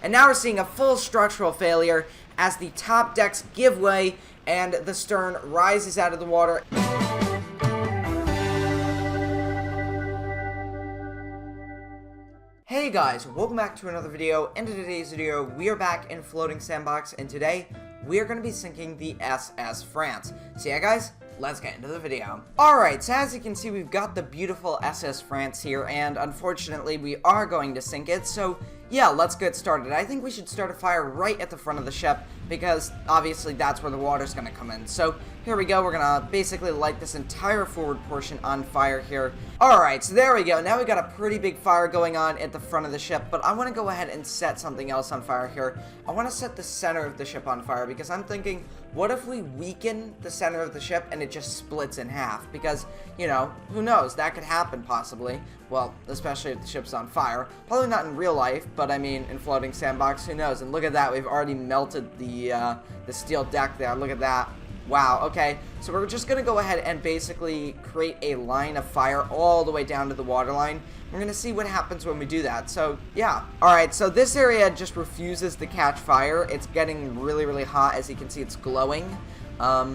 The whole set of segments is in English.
And now we're seeing a full structural failure as the top decks give way and the stern rises out of the water. Hey guys, welcome back to another video. In today's video, we are back in Floating Sandbox, and today we are going to be sinking the SS France. So yeah guys, let's get into the video. Alright, so as you can see, we've got the beautiful SS France here, and unfortunately we are going to sink it, so yeah, let's get started. I think we should start a fire right at the front of the ship, because obviously that's where the water's going to come in. So here we go, we're going to basically light this entire forward portion on fire here. Alright, so there we go. Now we've got a pretty big fire going on at the front of the ship, but I want to go ahead and set something else on fire here. I want to set the center of the ship on fire, because I'm thinking, what if we weaken the center of the ship and it just splits in half? Because, you know, who knows, that could happen possibly. Well, especially if the ship's on fire. Probably not in real life, but I mean, in Floating Sandbox, who knows? And look at that, we've already melted the steel deck there. Look at that. Wow, okay, so we're just going to go ahead and basically create a line of fire all the way down to the waterline. We're going to see what happens when we do that, so yeah. Alright, so this area just refuses to catch fire. It's getting really, really hot. As you can see, it's glowing.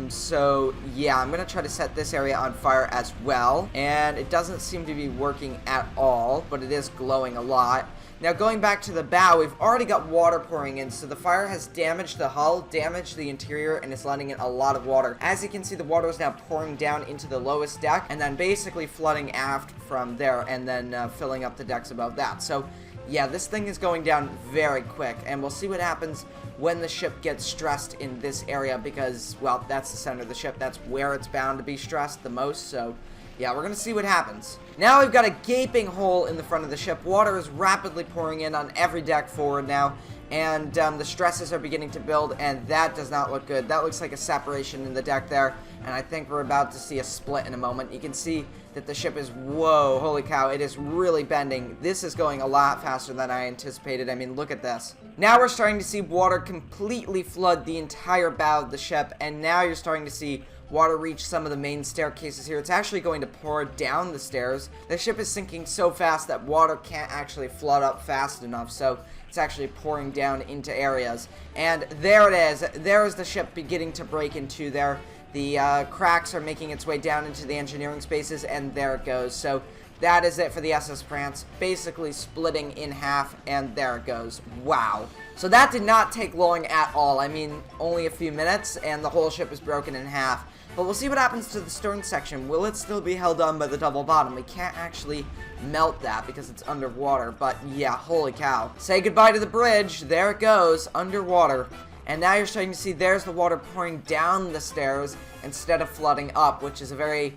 So yeah, I'm going to try to set this area on fire as well. And it doesn't seem to be working at all, but it is glowing a lot. Now, going back to the bow, we've already got water pouring in, so the fire has damaged the hull, damaged the interior, and it's letting in a lot of water. As you can see, the water is now pouring down into the lowest deck, and then basically flooding aft from there, and then filling up the decks above that. So, yeah, this thing is going down very quick, and we'll see what happens when the ship gets stressed in this area, because, well, that's the center of the ship. That's where it's bound to be stressed the most, so yeah, we're going to see what happens. Now we've got a gaping hole in the front of the ship. Water is rapidly pouring in on every deck forward now, and the stresses are beginning to build, and that does not look good. That looks like a separation in the deck there, and I think we're about to see a split in a moment. You can see that the ship is, whoa, holy cow, it is really bending. This is going a lot faster than I anticipated. I mean, look at this. Now we're starting to see water completely flood the entire bow of the ship, and now you're starting to see water reach some of the main staircases here. It's actually going to pour down the stairs. The ship is sinking so fast that water can't actually flood up fast enough, so it's actually pouring down into areas. And there it is. There is the ship beginning to break in two there. The cracks are making its way down into the engineering spaces, and there it goes. So that is it for the SS France, basically splitting in half, and there it goes. Wow. So that did not take long at all. I mean, only a few minutes, and the whole ship is broken in half. But we'll see what happens to the stern section. Will it still be held on by the double bottom? We can't actually melt that because it's underwater, but yeah, holy cow. Say goodbye to the bridge. There it goes, underwater. And now you're starting to see there's the water pouring down the stairs instead of flooding up, which is a very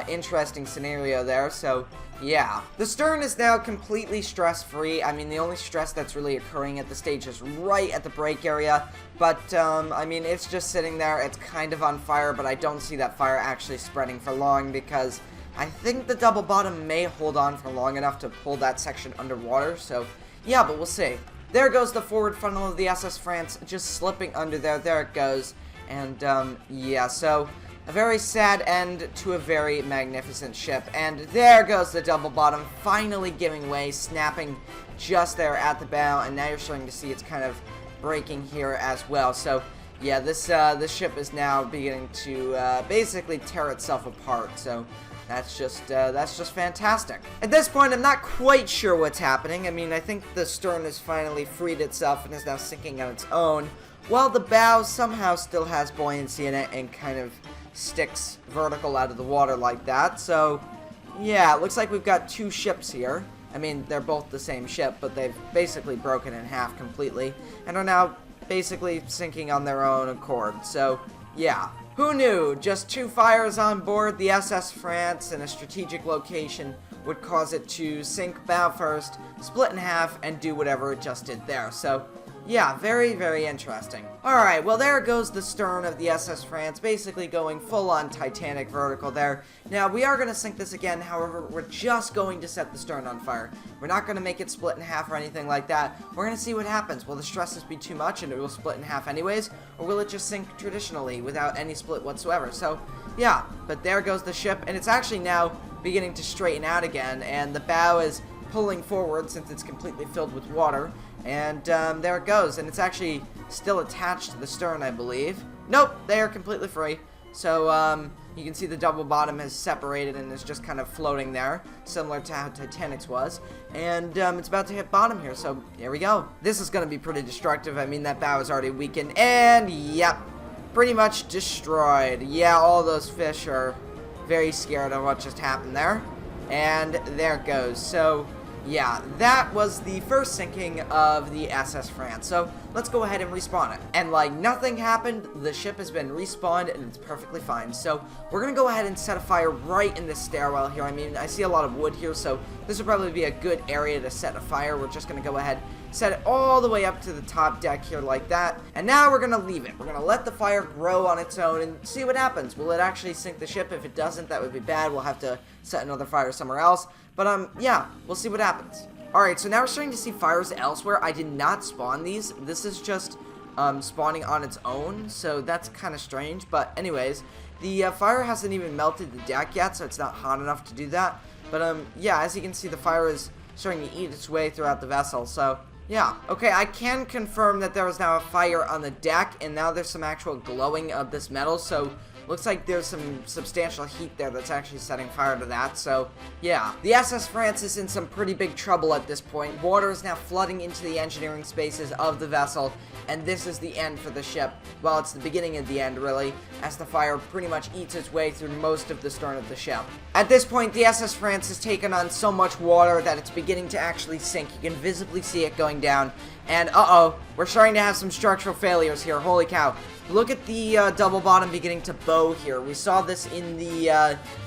interesting scenario there. So yeah, the stern is now completely stress-free. I mean, the only stress that's really occurring at the stage is right at the brake area. But, I mean, it's just sitting there. It's kind of on fire, but I don't see that fire actually spreading for long, because I think the double bottom may hold on for long enough to pull that section underwater. So yeah, but we'll see. There goes the forward funnel of the SS France, just slipping under there. There it goes. And, yeah, so a very sad end to a very magnificent ship. And there goes the double bottom, finally giving way, snapping just there at the bow. And now you're starting to see it's kind of breaking here as well. So yeah, this ship is now beginning to basically tear itself apart. So that's just fantastic. At this point, I'm not quite sure what's happening. I mean, I think the stern has finally freed itself and is now sinking on its own, while the bow somehow still has buoyancy in it and kind of sticks vertical out of the water like that. So yeah, it looks like we've got two ships here. I mean, they're both the same ship, but they've basically broken in half completely and are now basically sinking on their own accord. So yeah, who knew? Just two fires on board the SS France in a strategic location would cause it to sink bow first, split in half, and do whatever it just did there. So yeah, very, very interesting. Alright, well there goes the stern of the SS France, basically going full-on Titanic vertical there. Now, we are going to sink this again, however, we're just going to set the stern on fire. We're not going to make it split in half or anything like that. We're going to see what happens. Will the stresses be too much and it will split in half anyways, or will it just sink traditionally without any split whatsoever? So, yeah, but there goes the ship, and it's actually now beginning to straighten out again, and the bow is pulling forward since it's completely filled with water, And there it goes. And it's actually still attached to the stern, I believe. Nope, they are completely free. So, you can see the double bottom has separated and is just kind of floating there, similar to how Titanic's was. And it's about to hit bottom here, so here we go. This is going to be pretty destructive. I mean, that bow is already weakened, and yep, pretty much destroyed. Yeah, all those fish are very scared of what just happened there. And there it goes. So, yeah, that was the first sinking of the SS France. So, let's go ahead and respawn it. And like nothing happened, the ship has been respawned and it's perfectly fine. So, we're going to go ahead and set a fire right in this stairwell here. I mean, I see a lot of wood here, so this would probably be a good area to set a fire. We're just going to go ahead, set it all the way up to the top deck here like that. And now we're going to leave it. We're going to let the fire grow on its own and see what happens. Will it actually sink the ship? If it doesn't, that would be bad. We'll have to set another fire somewhere else. But, yeah, we'll see what happens. Alright, so now we're starting to see fires elsewhere. I did not spawn these. This is just spawning on its own, so that's kind of strange. But anyways, the fire hasn't even melted the deck yet, so it's not hot enough to do that. But, yeah, as you can see, the fire is starting to eat its way throughout the vessel, so yeah. Okay, I can confirm that there is now a fire on the deck, and now there's some actual glowing of this metal, so looks like there's some substantial heat there that's actually setting fire to that, so yeah. The SS France is in some pretty big trouble at this point. Water is now flooding into the engineering spaces of the vessel, and this is the end for the ship. Well, it's the beginning of the end, really, as the fire pretty much eats its way through most of the stern of the ship. At this point, the SS France has taken on so much water that it's beginning to actually sink. You can visibly see it going down, and uh-oh, we're starting to have some structural failures here. Holy cow. Look at the double bottom beginning to bow here. We saw this in the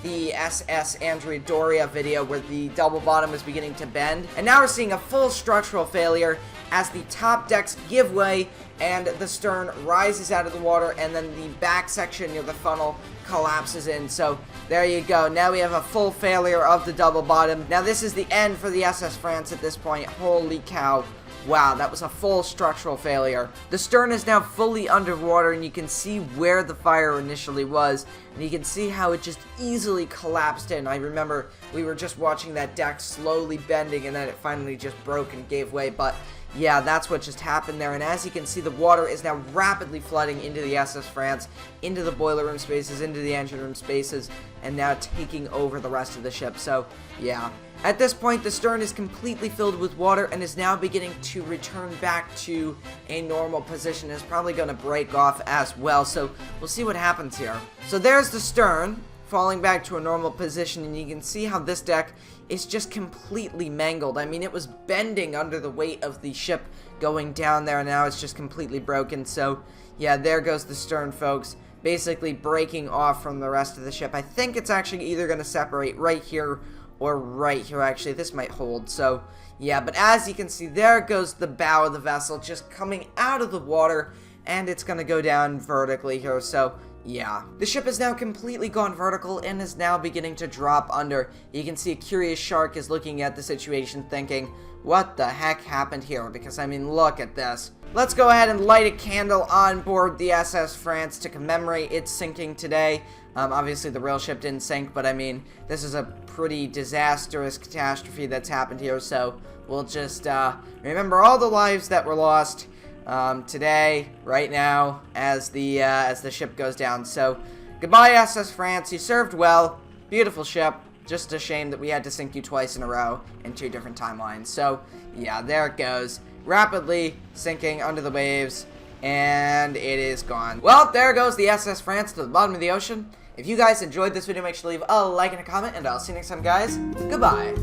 SS Andrea Doria video where the double bottom was beginning to bend. And now we're seeing a full structural failure as the top decks give way and the stern rises out of the water and then the back section near the funnel collapses in. So there you go. Now we have a full failure of the double bottom. Now this is the end for the SS France at this point. Holy cow. Wow, that was a full structural failure. The stern is now fully underwater, and you can see where the fire initially was, and you can see how it just easily collapsed in. I remember we were just watching that deck slowly bending, and then it finally just broke and gave way, but yeah, that's what just happened there, and as you can see, the water is now rapidly flooding into the SS France, into the boiler room spaces, into the engine room spaces, and now taking over the rest of the ship, so yeah. At this point, the stern is completely filled with water and is now beginning to return back to a normal position. It's probably going to break off as well, so we'll see what happens here. So there's the stern falling back to a normal position, and you can see how this deck is just completely mangled. I mean, it was bending under the weight of the ship going down there, and now it's just completely broken. So yeah, there goes the stern, folks, basically breaking off from the rest of the ship. I think it's actually either going to separate right here or right here. Actually, this might hold, so yeah. But as you can see, there goes the bow of the vessel just coming out of the water, and it's gonna go down vertically here, so yeah. The ship has now completely gone vertical and is now beginning to drop under. You can see a curious shark is looking at the situation thinking, what the heck happened here? Because I mean, look at this. Let's go ahead and light a candle on board the SS France to commemorate its sinking today. Obviously the real ship didn't sink, but I mean, this is a pretty disastrous catastrophe that's happened here, so we'll just remember all the lives that were lost today, right now, as the ship goes down. So goodbye, SS France, you served well, beautiful ship. Just a shame that we had to sink you twice in a row in 2 different timelines. So yeah, there it goes, rapidly sinking under the waves, and it is gone. Well, there goes the SS France to the bottom of the ocean. If you guys enjoyed this video, make sure to leave a like and a comment, and I'll see you next time, guys. Goodbye.